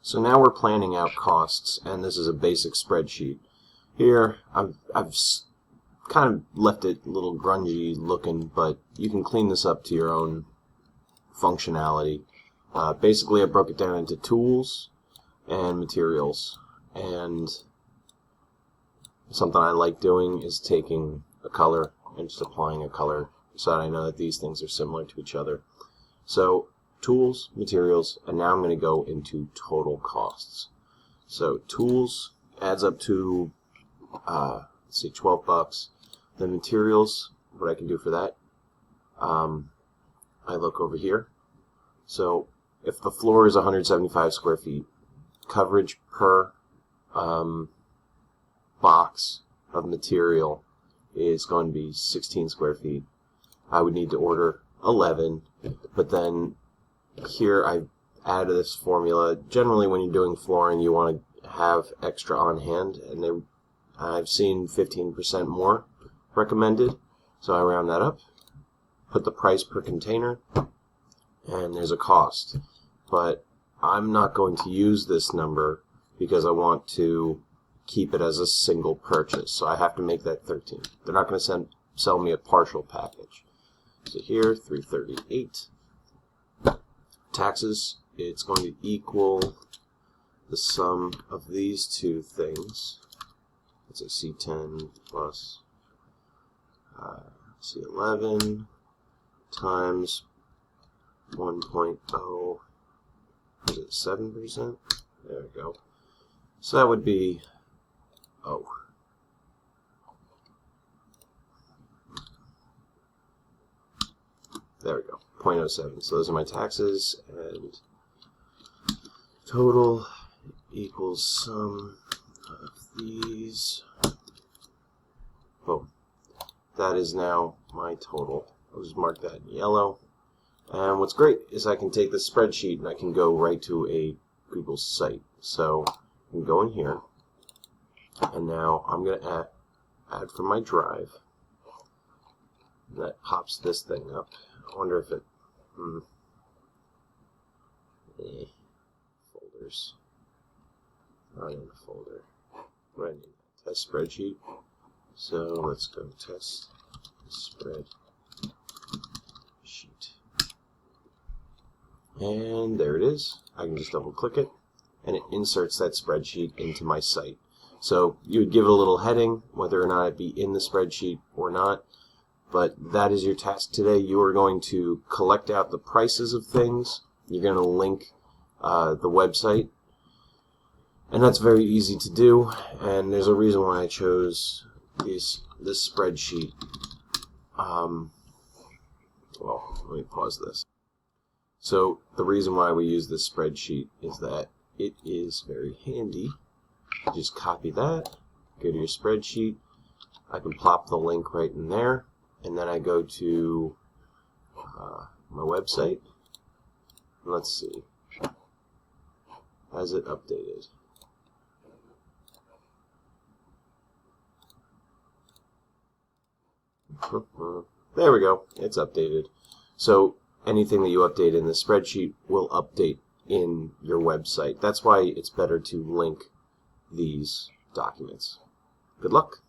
So now we're planning out costs, and this is a basic spreadsheet. Here, I've kind of left it a little grungy looking, but you can clean this up to your own functionality. Basically, I broke it down into tools and materials, and something I like doing is taking a color and just applying a color so that I know that these things are similar to each other. So tools, materials, and now I'm going to go into total costs. So tools adds up to let's see, $12. The materials, what I can do for that, I look over here. So if the floor is 175 square feet, coverage per box of material is going to be 16 square feet. I would need to order 11, but then here I added this formula. Generally when you're doing flooring you want to have extra on hand, and I've seen 15% more recommended, so I round that up, put the price per container, and there's a cost. But I'm not going to use this number because I want to keep it as a single purchase, so I have to make that 13. They're not going to sell me a partial package. So here, $338. Taxes, it's going to equal the sum of these two things. Let's say C10 plus C11 times 1.0, is it 7%? There we go. So that would be, there we go, 0.07. So those are my taxes, and total equals sum of these. Boom. That is now my total. I'll just mark that in yellow. And what's great is I can take this spreadsheet and I can go right to a Google site. So I can go in here, and now I'm going to add from my drive. That pops this thing up. I wonder if it... folders. Not in the folder. What I need? Test spreadsheet. So let's go test spreadsheet. And there it is. I can just double click it, and it inserts that spreadsheet into my site. So you would give it a little heading, whether or not it be in the spreadsheet or not. But that is your task today. You are going to collect out the prices of things. You're going to link the website. And that's very easy to do. And there's a reason why I chose this spreadsheet. Well, let me pause this. So the reason why we use this spreadsheet is that it is very handy. Just copy that, go to your spreadsheet. I can plop the link right in there, and then I go to my website. Let's see. Has it updated? There we go. It's updated. So anything that you update in the spreadsheet will update in your website. That's why it's better to link these documents. Good luck.